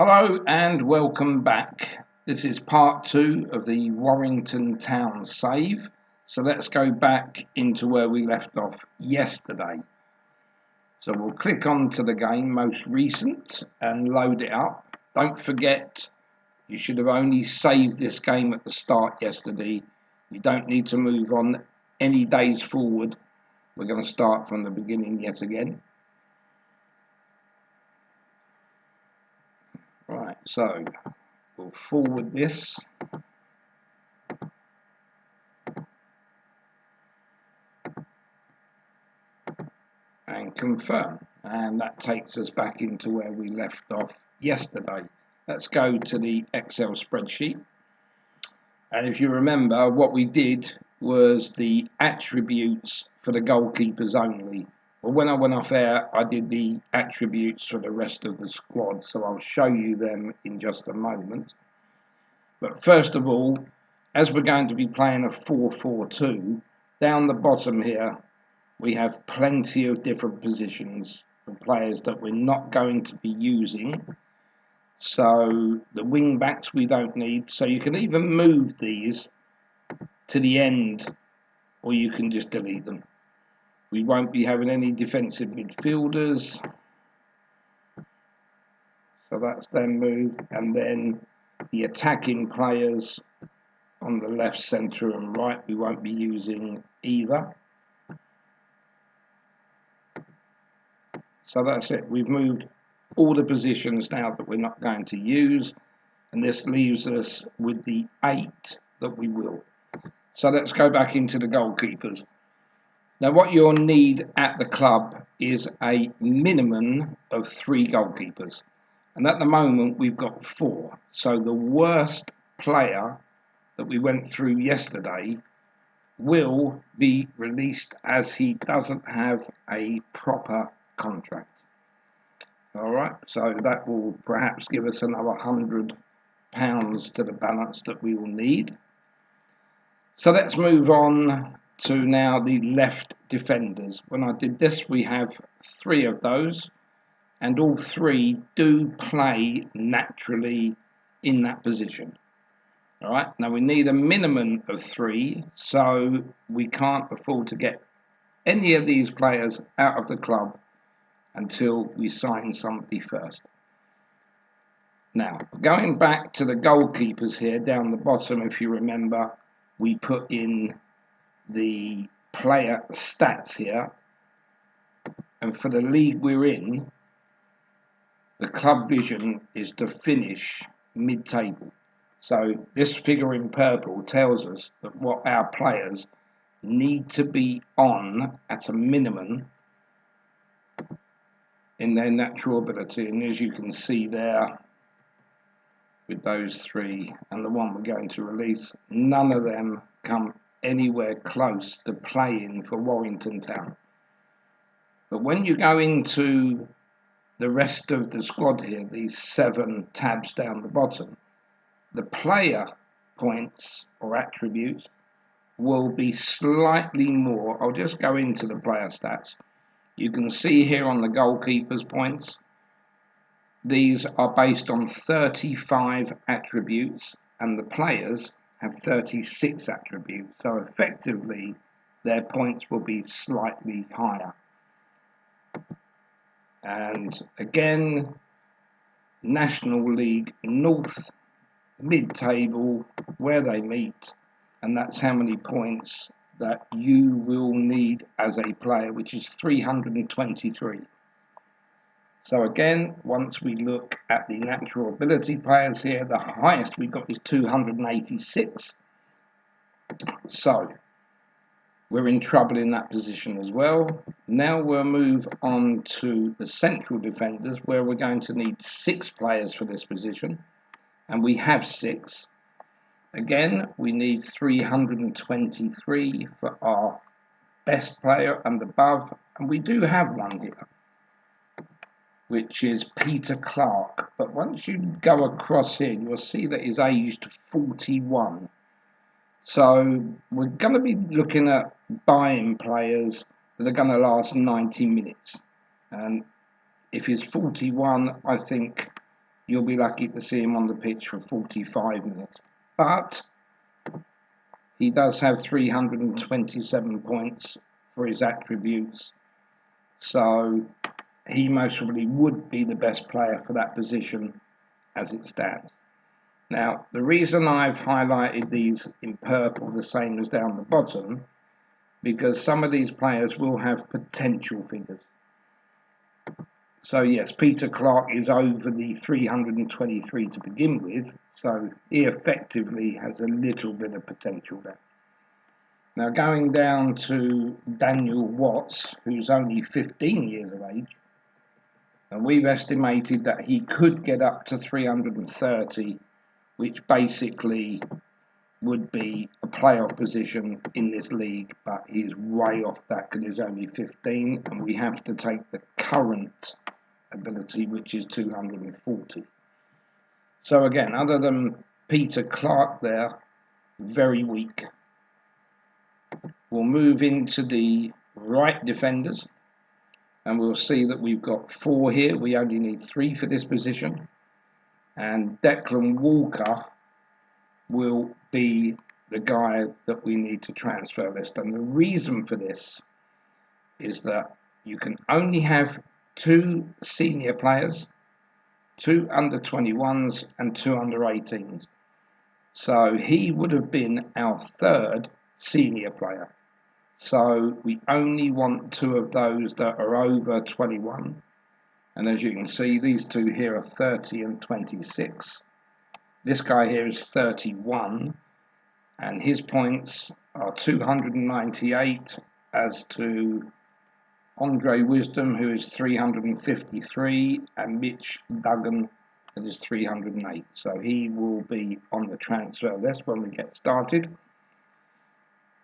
Hello and welcome back. This is part 2 of the Warrington Town save. So let's go back into where we left off yesterday. So we'll click onto the game most recent and load it up. Don't forget, you should have only saved this game at the start yesterday. You don't need to move on any days forward. We're going to start from the beginning yet again. Right, so we'll forward this. And confirm. And that takes us back into where we left off yesterday. Let's go to the Excel spreadsheet. And if you remember, what we did was the attributes for the goalkeepers only. Well, when I went off air, I did the attributes for the rest of the squad, so I'll show you them in just a moment. But first of all, as we're going to be playing a 4-4-2, down the bottom here, we have plenty of different positions for players that we're not going to be using. So the wing backs we don't need, so you can even move these to the end, or you can just delete them. We won't be having any defensive midfielders, so that's then moved. And then the attacking players on the left, centre and right, we won't be using either. So that's it. We've moved all the positions now that we're not going to use, and this leaves us with the 8 that we will. So let's go back into the goalkeepers. Now what you'll need at the club is a minimum of 3 goalkeepers, and at the moment we've got 4. So the worst player that we went through yesterday will be released, as he doesn't have a proper contract. Alright, so that will perhaps give us another £100 to the balance that we will need. So let's move on to now the left defenders. When I did this, we have 3 of those, and all 3 do play naturally in that position. Alright, now we need a minimum of 3, so we can't afford to get any of these players out of the club until we sign somebody first. Now, going back to the goalkeepers here, down the bottom, if you remember, we put in the player stats here, and for the league we're in, the club vision is to finish mid-table. So this figure in purple tells us that what our players need to be on at a minimum in their natural ability. And as you can see there, with those 3 and the one we're going to release, none of them come anywhere close to playing for Warrington Town. But when you go into the rest of the squad here, these 7 tabs down the bottom, the player points or attributes will be slightly more. I'll just go into the player stats. You can see here on the goalkeepers points, these are based on 35 attributes, and the players have 36 attributes. So effectively, their points will be slightly higher. And again, National League North, mid-table, where they meet, and that's how many points that you will need as a player, which is 323. So again, once we look at the natural ability players here, the highest we've got is 286. So we're in trouble in that position as well. Now we'll move on to the central defenders, where we're going to need 6 players for this position, and we have 6. Again, we need 323 for our best player and above, and we do have one here, which is Peter Clark. But once you go across here, you'll see that he's aged 41. So we're going to be looking at buying players that are going to last 90 minutes. And if he's 41, I think you'll be lucky to see him on the pitch for 45 minutes. But he does have 327 points for his attributes, so he most probably would be the best player for that position as it stands. Now, the reason I've highlighted these in purple, the same as down the bottom, because some of these players will have potential figures. So yes, Peter Clark is over the 323 to begin with, so he effectively has a little bit of potential there. Now going down to Daniel Watts, who's only 15 years of age, and we've estimated that he could get up to 330, which basically would be a playoff position in this league, but he's way off that because he's only 15, and we have to take the current ability, which is 240. So again, other than Peter Clark there, very weak. We'll move into the right defenders, and we'll see that we've got 4 here. We only need 3 for this position, and Declan Walker will be the guy that we need to transfer list. And the reason for this is that you can only have 2 senior players, 2 under 21s and 2 under 18s. So he would have been our 3rd senior player. So we only want 2 of those that are over 21. And as you can see, these 2 here are 30 and 26. This guy here is 31, and his points are 298, as to Andre Wisdom, who is 353, and Mitch Duggan, that is 308. So he will be on the transfer list when we get started.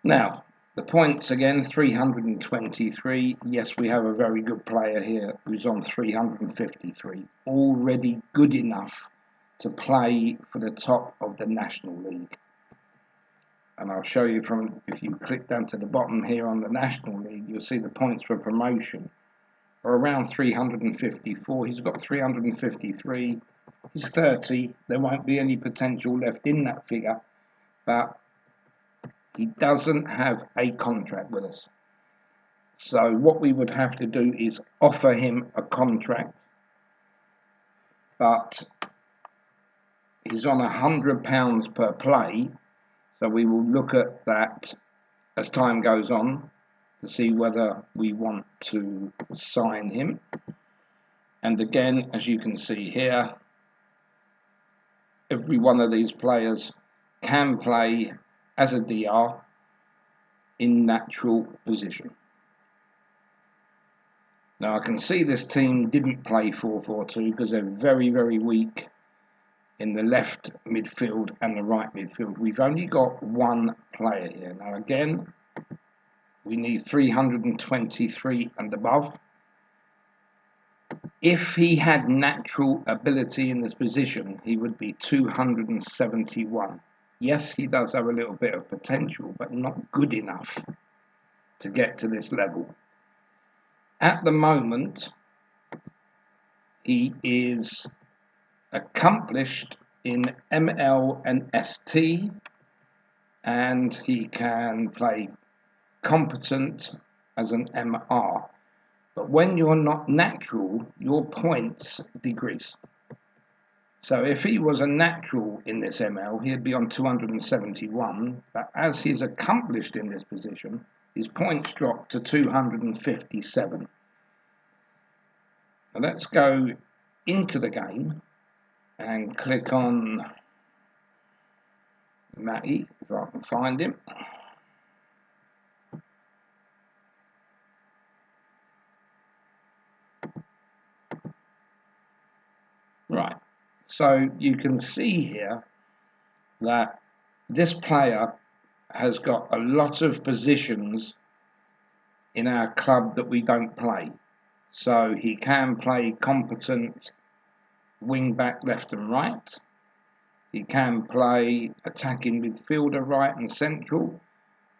Now, the points again, 323. Yes, we have a very good player here who's on 353, already good enough to play for the top of the National League. And I'll show you from, if you click down to the bottom here on the National League, you'll see the points for promotion are around 354. He's got 353. He's 30. There won't be any potential left in that figure, but he doesn't have a contract with us. So what we would have to do is offer him a contract, but he's on £100 per play, so we will look at that as time goes on to see whether we want to sign him. And again, as you can see here, every one of these players can play as a DR in natural position. Now I can see this team didn't play 4-4-2 because they're very, very weak in the left midfield and the right midfield. We've only got 1 player here. Now again, we need 323 and above. If he had natural ability in this position, he would be 271. Yes, he does have a little bit of potential, but not good enough to get to this level. At the moment, he is accomplished in ML and ST, and he can play competent as an MR. But when you're not natural, your points decrease. So if he was a natural in this ML, he'd be on 271, but as he's accomplished in this position, his points drop to 257. Now let's go into the game and click on Matty, if I can find him. Right, so you can see here that this player has got a lot of positions in our club that we don't play. So he can play competent wing back left and right. He can play attacking midfielder right and central,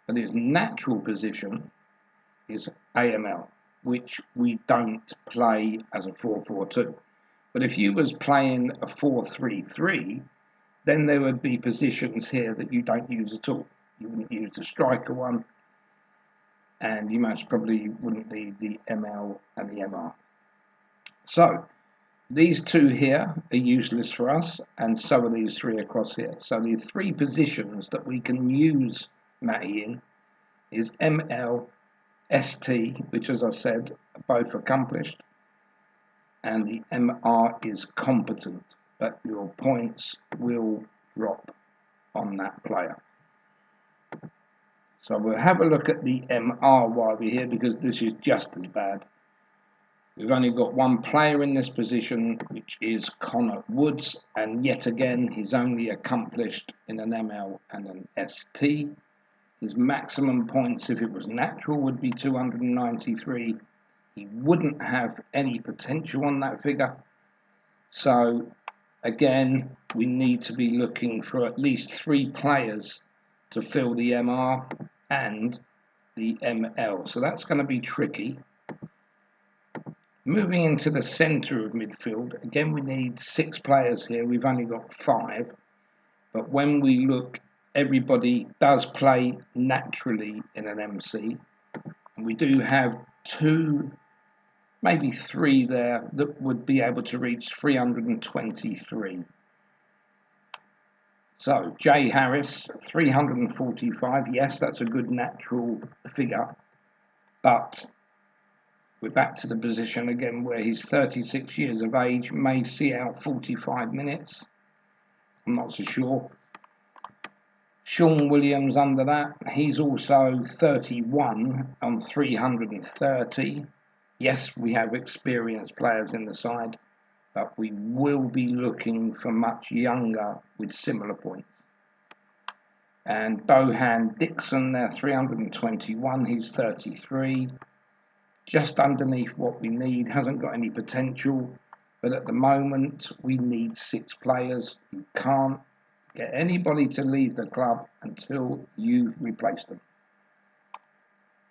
but his natural position is AML, which we don't play as a 4-4-2. But if you was playing a 4-3-3, then there would be positions here that you don't use at all. You wouldn't use the striker one, and you most probably wouldn't need the ML and the MR. So these two here are useless for us, and so are these three across here. So the three positions that we can use Matty in is ML, ST, which, as I said, are both accomplished, and the MR is competent, but your points will drop on that player. So we'll have a look at the MR while we're here, because this is just as bad. We've only got one player in this position, which is Connor Woods, and yet again he's only accomplished in an ML and an ST. His maximum points, if it was natural, would be 293. He wouldn't have any potential on that figure. So again, we need to be looking for at least 3 players to fill the MR and the ML. So that's going to be tricky. Moving into the centre of midfield, again we need 6 players here. We've only got 5. But when we look, everybody does play naturally in an MC. And we do have 2, maybe 3 there that would be able to reach 323. So Jay Harris, 345. Yes, that's a good natural figure. But we're back to the position again where he's 36 years of age, may see out 45 minutes. I'm not so sure. Sean Williams under that, he's also 31 on 330. Yes, we have experienced players in the side, but we will be looking for much younger with similar points. And Bohan Dixon, they're 321, he's 33. Just underneath what we need, hasn't got any potential, but at the moment we need 6 players. You can't get anybody to leave the club until you've replaced them.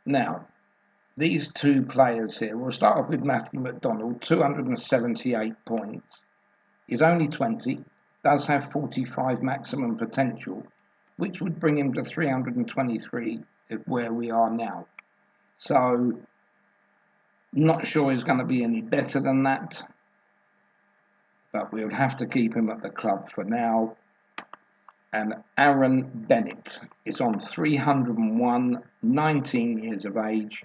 Now, these 2 players here, we'll start off with Matthew McDonald, 278 points. He's only 20, does have 45 maximum potential, which would bring him to 323 where we are now. So, not sure he's going to be any better than that, but we'll have to keep him at the club for now. And Aaron Bennett is on 301, 19 years of age,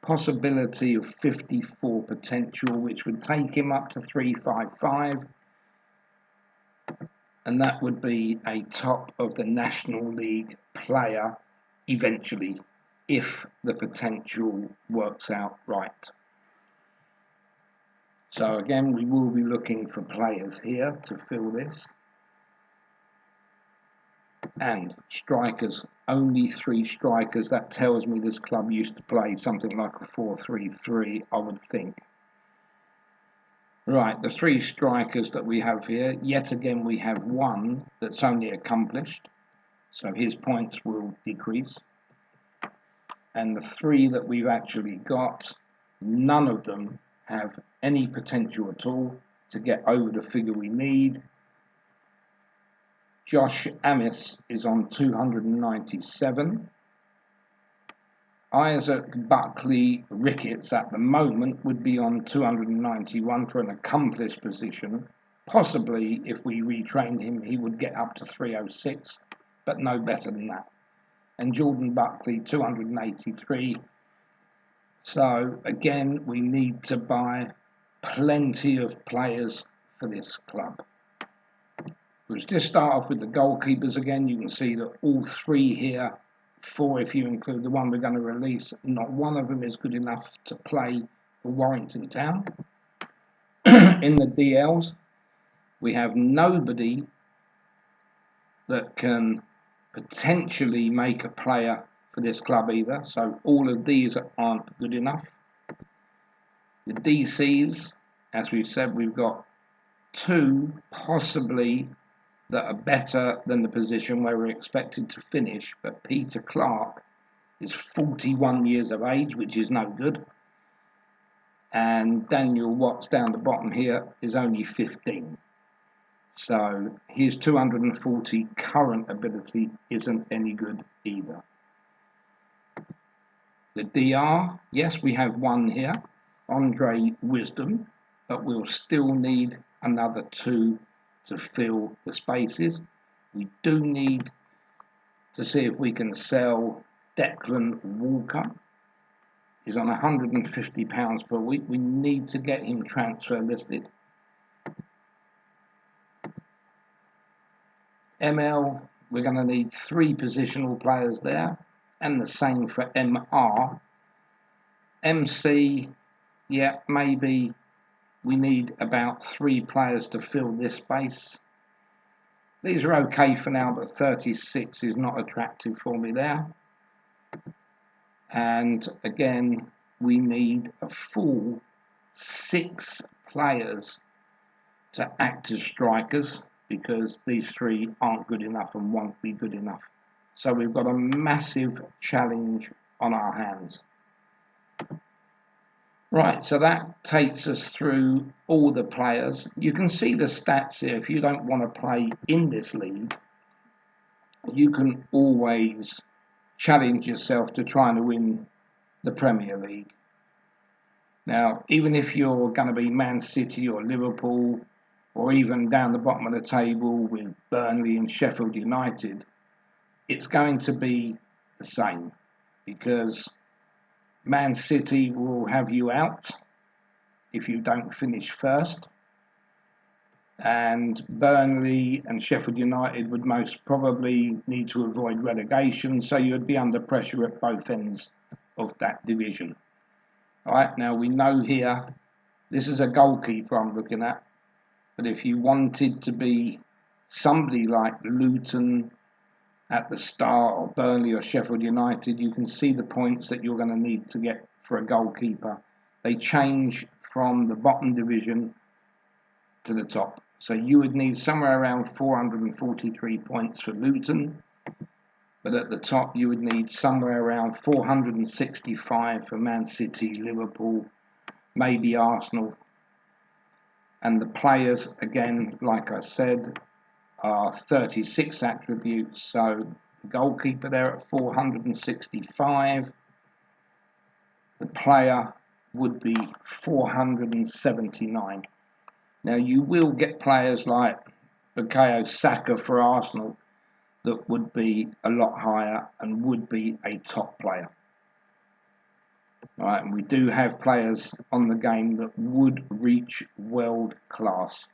possibility of 54 potential, which would take him up to 355, and that would be a top of the National League player eventually, if the potential works out right. So again, we will be looking for players here to fill this. And strikers, only 3 strikers. That tells me this club used to play something like a 4-3-3, I would think. Right, the 3 strikers that we have here, yet again we have 1 that's only accomplished, so his points will decrease. And the 3 that we've actually got, none of them have any potential at all to get over the figure we need. Josh Amis is on 297. Isaac Buckley Ricketts at the moment would be on 291 for an accomplished position. Possibly, if we retrained him, he would get up to 306, but no better than that. And Jordan Buckley, 283. So, again, we need to buy plenty of players for this club. Let's just start off with the goalkeepers again. You can see that all 3 here, 4 if you include the one we're going to release, not one of them is good enough to play for Warrington Town. In the DLs, we have nobody that can potentially make a player for this club either, so all of these aren't good enough. The DCs, as we've said, we've got 2 possibly that are better than the position where we're expected to finish, but Peter Clark is 41 years of age, which is no good. and Daniel Watts down the bottom here is only 15. So his 240 current ability isn't any good either. The DR, yes, we have one here, Andre Wisdom, but we'll still need another 2 to fill the spaces. We do need to see if we can sell Declan Walker. He's on £150 per week. We need to get him transfer listed. ML, we're going to need 3 positional players there, and the same for MR. MC, yeah, maybe we need about 3 players to fill this space. These are okay for now, but 36 is not attractive for me there. And again, we need a full 6 players to act as strikers, because these 3 aren't good enough and won't be good enough. So we've got a massive challenge on our hands. Right, so that takes us through all the players. You can see the stats here. If you don't want to play in this league, you can always challenge yourself to try and win the Premier League. Now, even if you're going to be Man City or Liverpool, or even down the bottom of the table with Burnley and Sheffield United, it's going to be the same, because Man City will have you out if you don't finish first, and Burnley and Sheffield United would most probably need to avoid relegation, so you'd be under pressure at both ends of that division. Alright, now we know here, this is a goalkeeper I'm looking at, but if you wanted to be somebody like Luton at the start, or Burnley or Sheffield United, you can see the points that you're going to need to get for a goalkeeper. They change from the bottom division to the top. So you would need somewhere around 443 points for Luton, but at the top you would need somewhere around 465 for Man City, Liverpool, maybe Arsenal. And the players, again, like I said, are 36 attributes. So the goalkeeper there at 465, the player would be 479. Now you will get players like Bukayo Saka for Arsenal that would be a lot higher and would be a top player. Right, and we do have players on the game that would reach world class.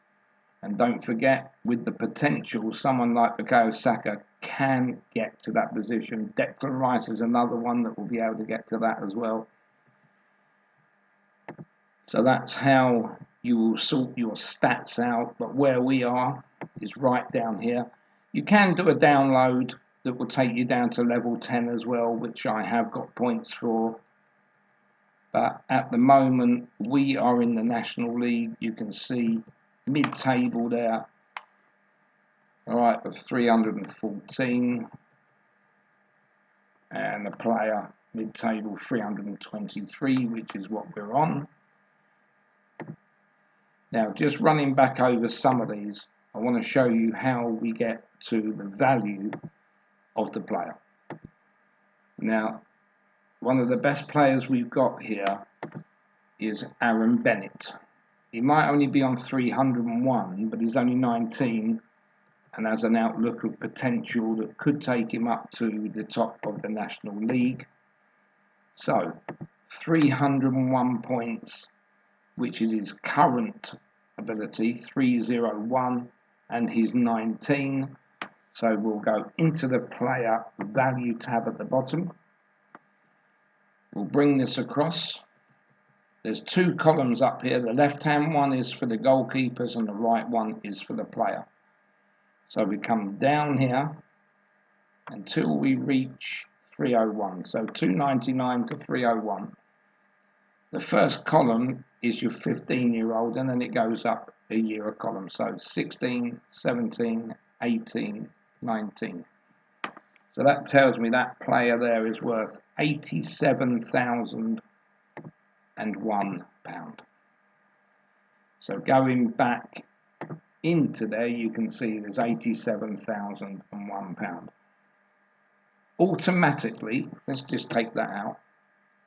And don't forget, with the potential, someone like Bukayo Saka can get to that position. Declan Rice is another one that will be able to get to that as well. So that's how you will sort your stats out. But where we are is right down here. You can do a download that will take you down to level 10 as well, which I have got points for. But at the moment, we are in the National League. You can see mid-table there, all right, of 314, and a player mid-table 323, which is what we're on. Now, just running back over some of these, I want to show you how we get to the value of the player. Now, one of the best players we've got here is Aaron Bennett. He might only be on 301, but he's only 19 and has an outlook of potential that could take him up to the top of the National League. So, 301 points, which is his current ability, 301, and he's 19. So we'll go into the player value tab at the bottom. We'll bring this across. There's 2 columns up here. The left-hand one is for the goalkeepers and the right one is for the player. So we come down here until we reach 301. So 299 to 301. The first column is your 15-year-old, and then it goes up a year a column. So 16, 17, 18, 19. So that tells me that player there is worth 87,001 So going back into there, you can see there's £87,001. Automatically, let's just take that out.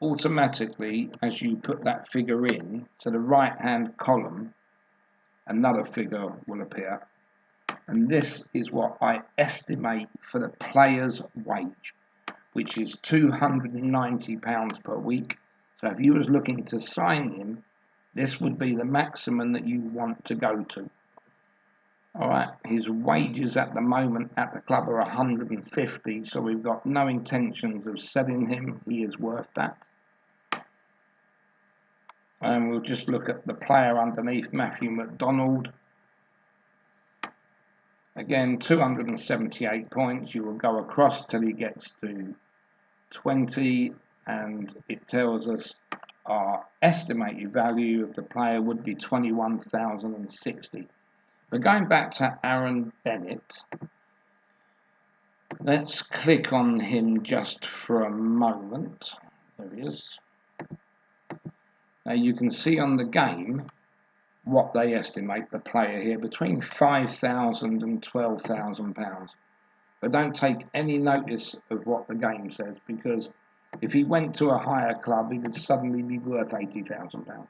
Automatically, as you put that figure in to the right hand column, another figure will appear, and this is what I estimate for the player's wage, which is £290 per week. So if you was looking to sign him, this would be the maximum that you want to go to. Alright, his wages at the moment at the club are 150, so we've got no intentions of selling him. He is worth that. And we'll just look at the player underneath, Matthew McDonald. Again, 278 points. You will go across till he gets to 20, and it tells us our estimated value of the player would be 21,060. But going back to Aaron Bennett, let's click on him just for a moment. There he is. Now you can see on the game what they estimate the player here, between £5,000 and £12,000. But don't take any notice of what the game says, because if he went to a higher club, he would suddenly be worth £80,000.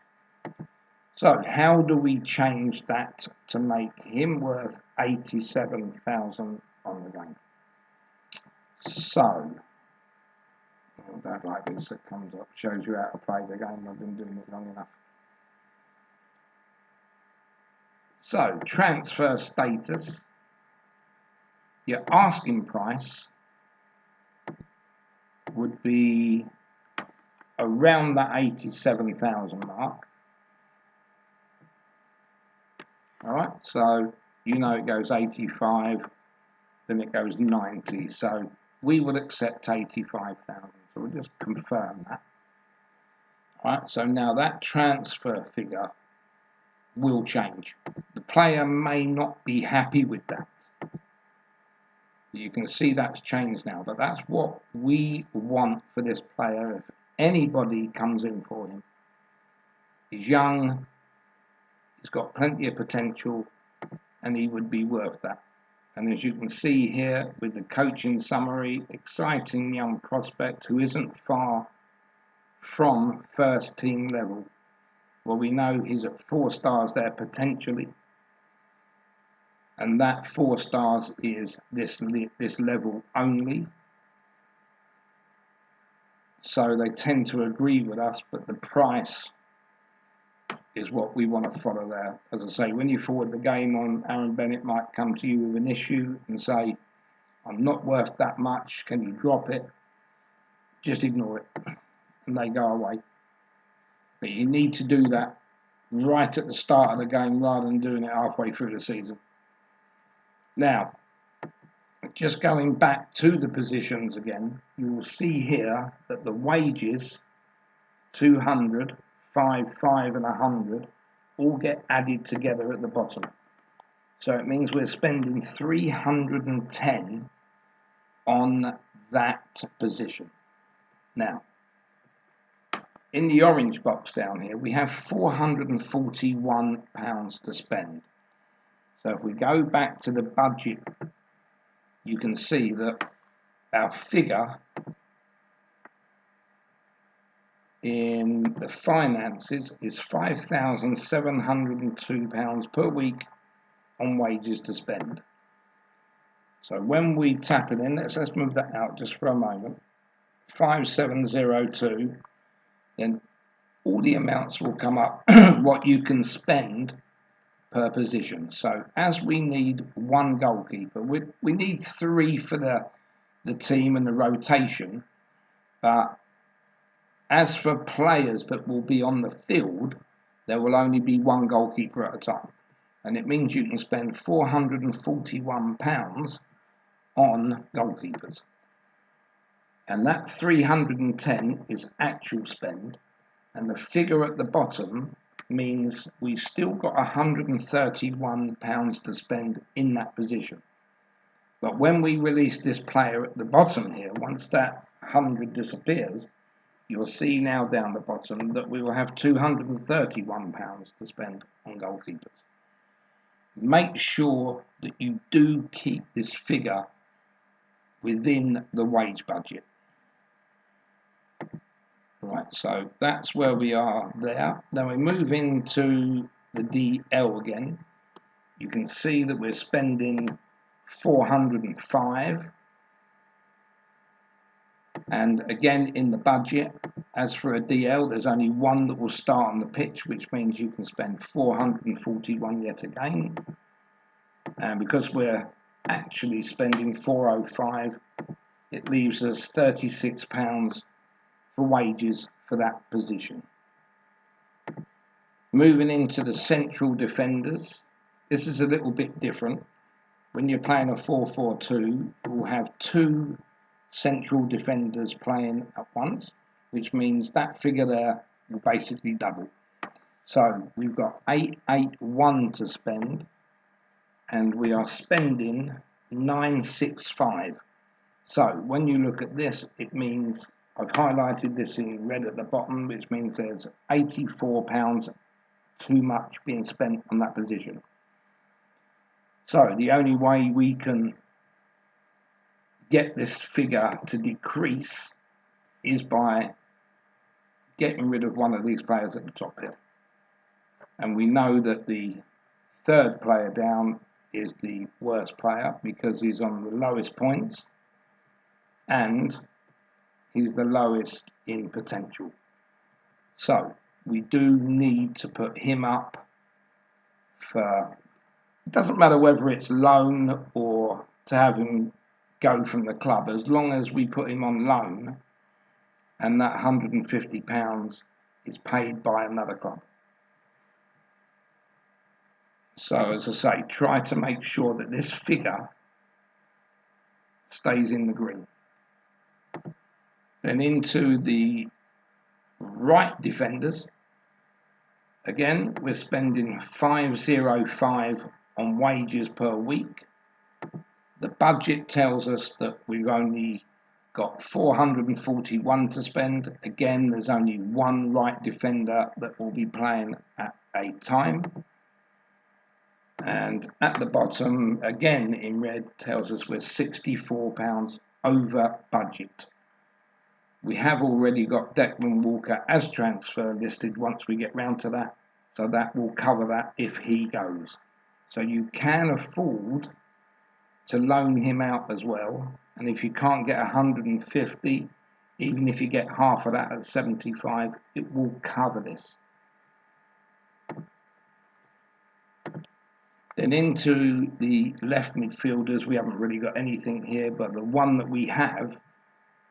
So how do we change that to make him worth £87,000 on the game? So, I don't like this that comes up, shows you how to play the game. I've been doing it long enough. So, transfer status, your asking price would be around the 87,000 mark. Alright, so you know it goes 85, then it goes 90, so we would accept 85,000, so we'll just confirm that. Alright, so now that transfer figure will change. The player may not be happy with that. You can see that's changed now, but that's what we want for this player. If anybody comes in for him, he's young, he's got plenty of potential, and he would be worth that. And as you can see here with the coaching summary, exciting young prospect who isn't far from first team level. Well, we know he's at 4 stars there potentially, and that 4 stars is this level only. So they tend to agree with us, but the price is what we want to follow there. As I say, when you forward the game on, Aaron Bennett might come to you with an issue and say, I'm not worth that much, can you drop it? Just ignore it, and they go away. But you need to do that right at the start of the game rather than doing it halfway through the season. Now, just going back to the positions again, you will see here that the wages, 200, 5, 5 and 100, all get added together at the bottom. So it means we're spending 310 on that position. Now, in the orange box down here, we have £441 to spend. So if we go back to the budget, you can see that our figure in the finances is £5,702 per week on wages to spend. So when we tap it in, let's move that out just for a moment, 5702, then all the amounts will come up what you can spend per position. So as we need 1 goalkeeper, we need 3 for the team and the rotation, but as for players that will be on the field, there will only be 1 goalkeeper at a time, and it means you can spend £441 on goalkeepers, and that 310 is actual spend, and the figure at the bottom means we've still got £131 to spend in that position. But when we release this player at the bottom here, once that 100 disappears, you'll see now down the bottom that we will have £231 to spend on goalkeepers. Make sure that you do keep this figure within the wage budget. Right, so that's where we are there. Then we move into the DL again. You can see that we're spending 405. And again, in the budget, as for a DL, there's only one that will start on the pitch, which means you can spend 441 yet again. And because we're actually spending 405, it leaves us £36 for wages for that position. Moving into the central defenders, this is a little bit different. When you're playing a 4-4-2, you'll have two central defenders playing at once, which means that figure there will basically double. So we've got 881 to spend, and we are spending 965. So when you look at this, it means I've highlighted this in red at the bottom, which means there's £84 too much being spent on that position. So the only way we can get this figure to decrease is by getting rid of one of these players at the top here. And we know that the third player down is the worst player because he's on the lowest points and he's the lowest in potential. So we do need to put him up for, it doesn't matter whether it's loan or to have him go from the club, as long as we put him on loan and that £150 is paid by another club. So as I say, try to make sure that this figure stays in the green. Then into the right defenders, again we're spending 505 on wages per week. The budget tells us that we've only got 441 to spend. Again, there's only one right defender that will be playing at a time. And at the bottom, again in red, tells us we're £64 over budget. We have already got Declan Walker as transfer listed once we get round to that, so that will cover that if he goes. So you can afford to loan him out as well, and if you can't get 150, even if you get half of that at 75, it will cover this. Then into the left midfielders, we haven't really got anything here, but the one that we have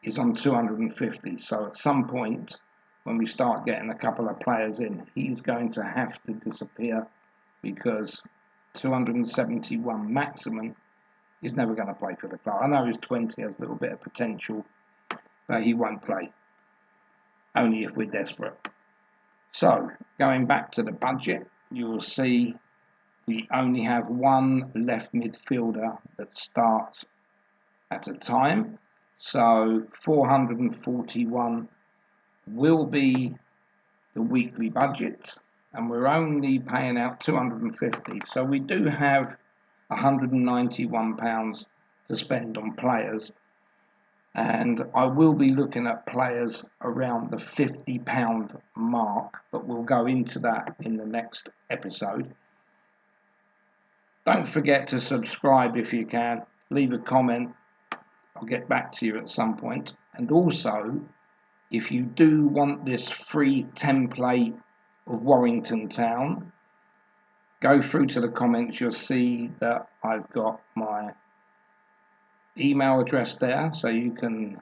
is on 250. So at some point, when we start getting a couple of players in, he's going to have to disappear because 271 maximum is never going to play for the club. I know he's 20, has a little bit of potential, but he won't play, only if we're desperate. So going back to the budget, you will see we only have one left midfielder that starts at a time. So 441 will be the weekly budget, and we're only paying out 250. So we do have £191 to spend on players, and I will be looking at players around the £50 mark, but we'll go into that in the next episode. Don't forget to subscribe if you can, leave a comment, I'll get back to you at some point. And also, if you do want this free template of Warrington Town, go through to the comments, you'll see that I've got my email address there, so you can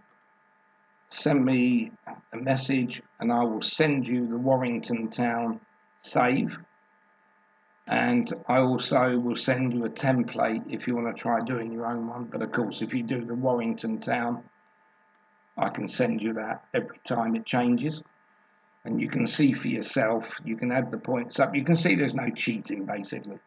send me a message and I will send you the Warrington Town save. And I also will send you a template if you want to try doing your own one. But of course, if you do the Warrington Town, I can send you that every time it changes. And you can see for yourself, you can add the points up. You can see there's no cheating, basically.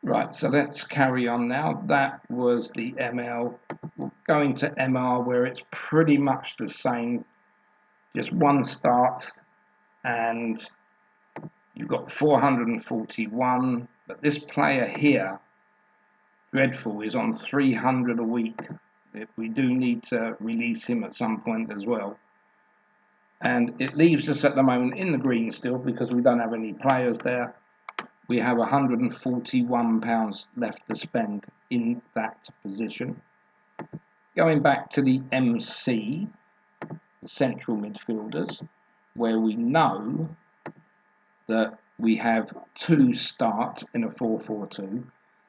Right, so let's carry on now. That was the ML. We'll going to MR where it's pretty much the same, just one start, and you've got 441, but this player here, Dreadful, is on 300 a week. We do need to release him at some point as well. And it leaves us at the moment in the green still because we don't have any players there. We have £141 left to spend in that position. Going back to the MC, the central midfielders, where we know that we have 2 start in a 4-4-2,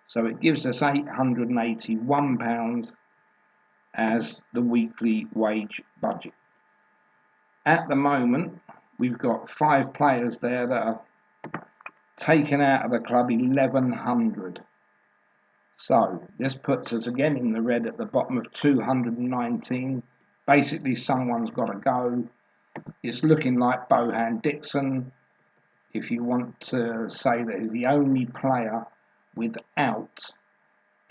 so it gives us £881 as the weekly wage budget. At the moment, we've got 5 players there that are taken out of the club 1100. So this puts us again in the red at the bottom of 219. Basically, someone's got to go. It's looking like Bohan Dixon, if you want to say that he's the only player without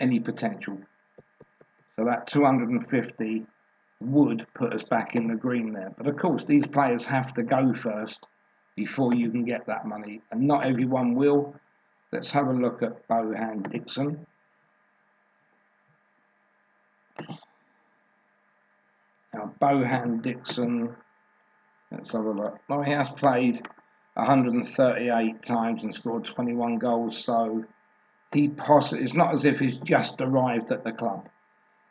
any potential. So that 250 would put us back in the green there. But of course, these players have to go first before you can get that money, and not everyone will. Let's have a look at Bohan Dixon. Now, Bohan Dixon, let's have a look. Well, he has played 138 times and scored 21 goals, so it's not as if he's just arrived at the club.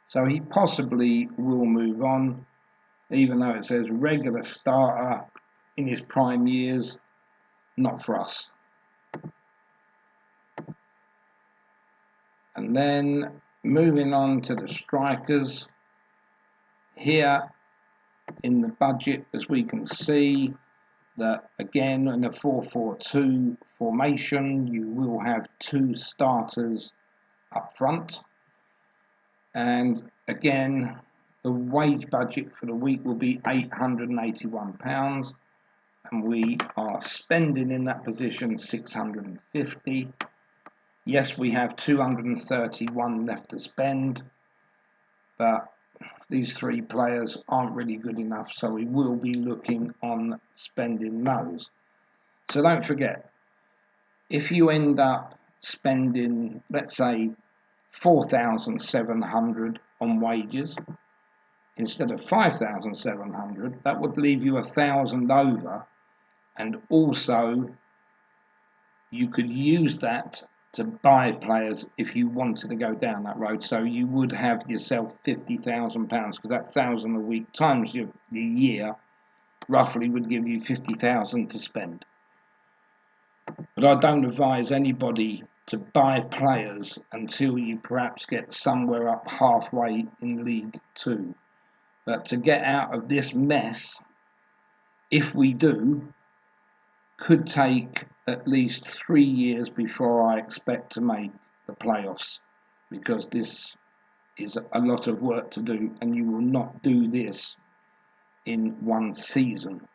So he possibly will move on, even though it says regular starter in his prime years. Not for us. And then moving on to the strikers. Here in the budget, as we can see, that again in a 4-4-2 formation, you will have 2 starters up front. And again, the wage budget for the week will be £881, and we are spending in that position 650. Yes, we have 231 left to spend, but these 3 players aren't really good enough, so we will be looking on spending those. So don't forget, if you end up spending, let's say, 4,700 on wages instead of 5,700, that would leave you 1,000 over, and also you could use that to buy players if you wanted to go down that road. So you would have yourself £50,000, because that 1,000 a week times the year roughly would give you 50,000 to spend. But I don't advise anybody to buy players until you perhaps get somewhere up halfway in League 2. But to get out of this mess, if we do, could take at least 3 years before I expect to make the playoffs, because this is a lot of work to do, and you will not do this in one season.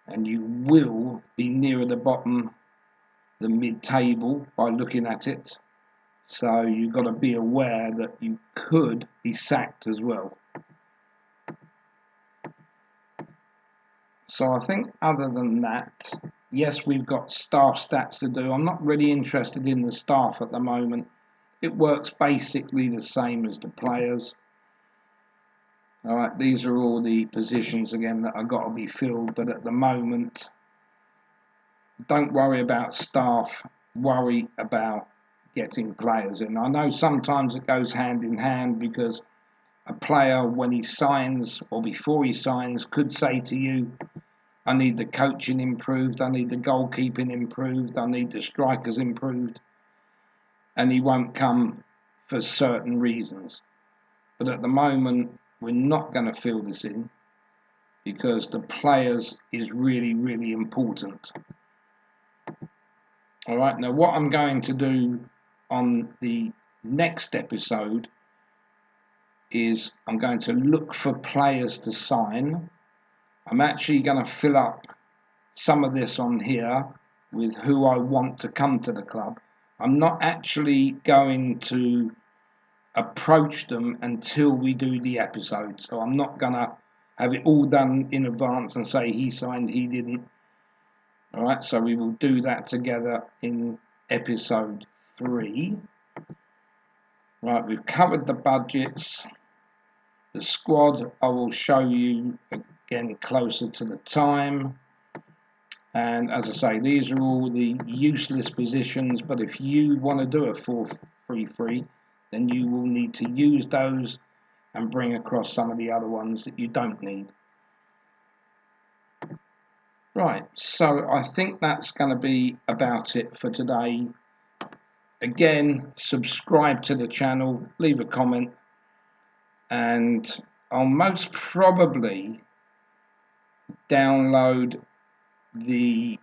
And you will be nearer the bottom, the mid-table, by looking at it. So you've got to be aware that you could be sacked as well. So I think other than that, yes, we've got staff stats to do. I'm not really interested in the staff at the moment. It works basically the same as the players. All right, these are all the positions again that have got to be filled, but at the moment, don't worry about staff, worry about getting players in. I know sometimes it goes hand in hand, because a player, when he signs or before he signs, could say to you, I need the coaching improved, I need the goalkeeping improved, I need the strikers improved, and he won't come for certain reasons. But at the moment, we're not going to fill this in, because the players is really, really important. All right, now what I'm going to do on the next episode is I'm going to look for players to sign. I'm actually going to fill up some of this on here with who I want to come to the club. I'm not actually going to approach them until we do the episode. So I'm not going to have it all done in advance and say he signed, he didn't. All right, so we will do that together in episode 3. Right, we've covered the budgets. The squad I will show you again closer to the time. And as I say, these are all the useless positions, but if you want to do a 4-3-3, then you will need to use those and bring across some of the other ones that you don't need. Right, so I think that's going to be about it for today. Again, subscribe to the channel, leave a comment, and I'll most probably download the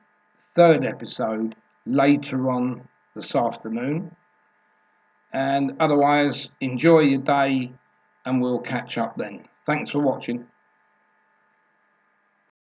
3rd episode later on this afternoon. And otherwise, enjoy your day and we'll catch up then. Thanks for watching.